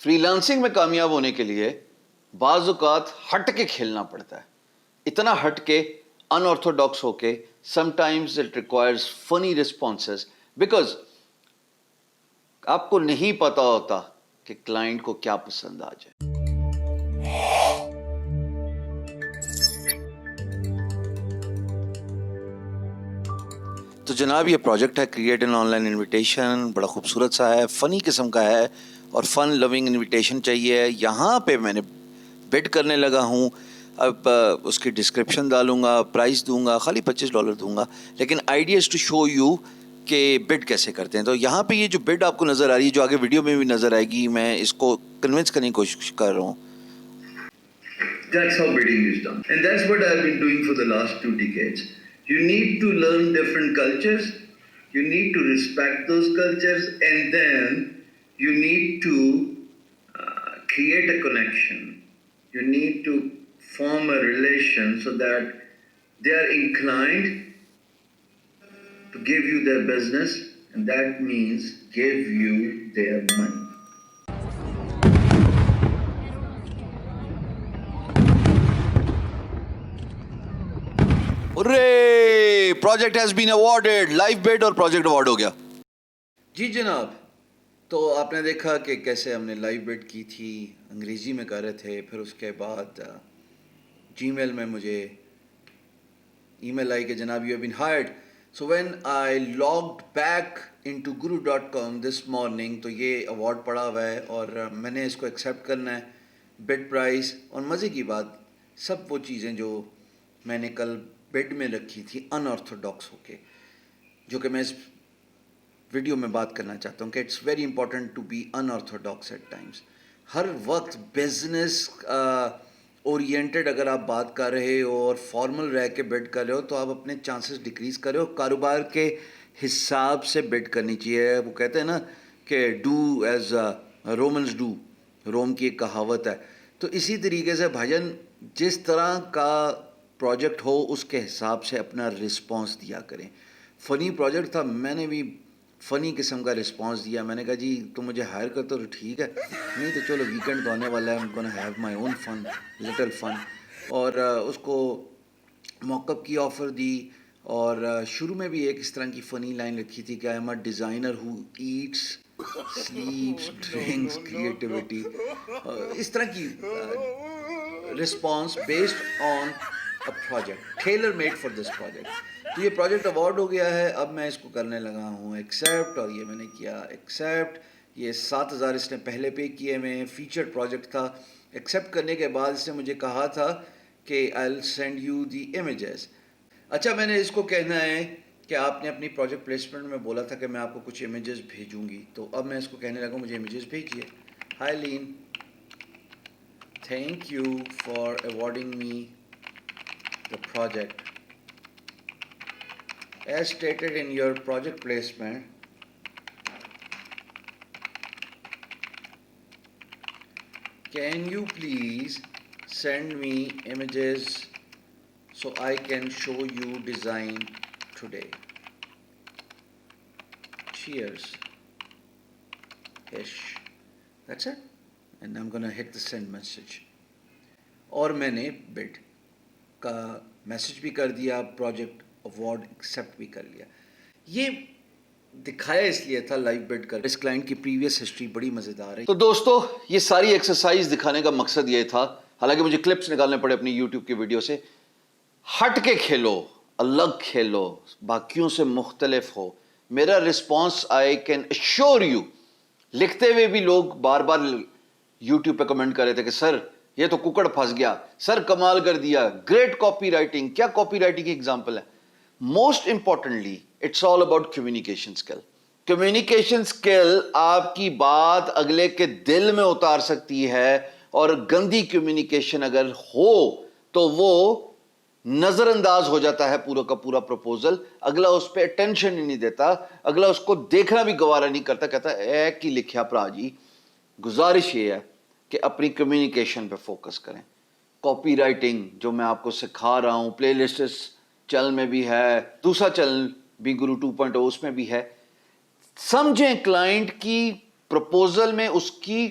Free lancing میں کامیاب ہونے کے لیے بعض اوقات ہٹ کے کھیلنا پڑتا ہے, اتنا ہٹ کے, ان آرتھوڈاکس ہو کے. سم ٹائمز اٹ ریکوائرز فنی رسپانسز بیکاز آپ کو نہیں پتا ہوتا کہ کلائنٹ کو کیا پسند آ جائے. تو جناب یہ پروجیکٹ ہے create an on line invitation, بڑا خوبصورت سا ہے, فنی قسم کا ہے اور فن لونگ انویٹیشن چاہیے. یہاں پہ میں نے بڈ کرنے لگا ہوں. اب اس کی ڈسکرپشن ڈالوں گا, پرائز دوں گا, خالی $25 دوں گا, لیکن آئیڈیاز ٹو شو یو کہ بڈ کیسے کرتے ہیں. تو یہاں پہ یہ جو بڈ آپ کو نظر آ رہی ہے, جو آگے ویڈیو میں بھی نظر آئے گی, میں اس کو کنونس کرنے کی کوشش کر رہا ہوں. That's how bidding is done. And that's what I've been doing for the last 2 decades. You need to learn different cultures, you need to respect those cultures, and then you need to create a connection. You need to form a relation so that they are inclined to give you their business, and that means give you their money. ارے project has been awarded, live bid اور project award ہو گیا. جی جناب, تو آپ نے دیکھا کہ کیسے ہم نے لائیو بڈ کی تھی, انگریزی میں کر رہے تھے. پھر اس کے بعد جی میل میں مجھے ای میل آئی کہ جناب you have been hired. So when I logged back in to guru.com this morning, تو یہ اوارڈ پڑا ہوا ہے اور میں نے اس کو ایکسیپٹ کرنا ہے. بڈ پرائز, اور مزے کی بات, سب وہ چیزیں جو میں نے کل بڈ میں رکھی تھی ان آرتھوڈاکس ہو کے, جو کہ میں اس ویڈیو میں بات کرنا چاہتا ہوں کہ it's very important to be in orthodox at times. ہر وقت بزنس اورینٹڈ اگر آپ بات کر رہے ہو اور فارمل رہ کے بڈ کر رہے ہو تو آپ اپنے چانسز ڈکریز کر رہے ہو. کاروبار کے حساب سے بڈ کرنی چاہیے. وہ کہتے ہیں نا کہ ڈو ایز رومنز ڈو, روم کی ایک کہاوت ہے. تو اسی طریقے سے بھاجن جس طرح کا پروجیکٹ ہو اس کے حساب سے اپنا رسپانس دیا کریں. فنی پروجیکٹ تھا, میں نے بھی فنی قسم کا رسپانس دیا. میں نے کہا جی تم مجھے ہائر کرتے ہو تو ٹھیک ہے, نہیں تو چلو ویکینڈ تو آنے والا ہے, I'm gonna have my own fun, little fun. اور اس کو موک اپ کی آفر دی, اور شروع میں بھی ایک اس طرح کی فنی لائن رکھی تھی کہ I am a designer who eats sleeps drinks creativity, اس طرح کی response based on a project tailor made for this project. تو یہ پروجیکٹ اوارڈ ہو گیا ہے. اب میں اس کو کرنے لگا ہوں ایکسیپٹ, اور یہ میں نے کیا ایکسیپٹ. یہ 7,000 اس نے پہلے پے کیے ہوئے, فیچر پروجیکٹ تھا. ایکسیپٹ کرنے کے بعد اس نے مجھے کہا تھا کہ I will send you the images. اچھا, میں نے اس کو کہنا ہے کہ آپ نے اپنی پروجیکٹ پلیسمنٹ میں بولا تھا کہ میں آپ کو کچھ امیجز بھیجوں گی, تو اب میں اس کو کہنے لگا مجھے امیجز بھیجیے. Hi Lane, thank you for awarding me the project. As stated in your project placement, can you please send me images so I can show you design today? Cheers. Ish. That's it. And I'm gonna hit the send message. اور میں نے بڈ کا message بھی کر دیا, project award accept بھی کر لیا. یہ دکھایا اس لیے تھا لائیو بڈ کر, اس کلائنٹ کی پریویس ہسٹری بڑی مزیدار ہے. تو دوستو یہ ساری ایکسرسائز دکھانے کا مقصد یہ تھا, حالانکہ مجھے کلپس نکالنے پڑے اپنی یوٹیوب کی ویڈیو سے. ہٹ کے کھیلو, الگ کھیلو, باقیوں سے مختلف ہو. میرا response I can assure you, لکھتے ہوئے بھی لوگ بار بار یوٹیوب پہ کمنٹ کر رہے تھے کہ سر یہ تو ککڑ پھنس گیا, سر کمال کر دیا, گریٹ کاپی رائٹنگ. کیا کاپی رائٹنگ کی ایگزامپل ہے. Most importantly it's all about communication skill. Communication skill آپ کی بات اگلے کے دل میں اتار سکتی ہے, اور گندی کمیونیکیشن اگر ہو تو وہ نظر انداز ہو جاتا ہے پورا کا پورا پروپوزل. اگلا اس پہ اٹینشن ہی نہیں دیتا, اگلا اس کو دیکھنا بھی گوارا نہیں کرتا, کہتا ہے کی لکھیا پرا جی. گزارش یہ ہے کہ اپنی کمیونیکیشن پہ فوکس کریں. کاپی رائٹنگ جو میں آپ کو سکھا رہا ہوں, پلے لسٹ چینل میں بھی ہے, دوسرا چینل بھی گرو 2.0 اس میں بھی ہے. سمجھیں کلائنٹ کی پروپوزل میں اس کی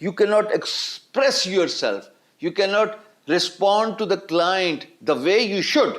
you cannot express yourself, you cannot respond to the client the way you should.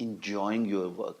enjoying your work.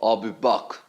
I'll be back.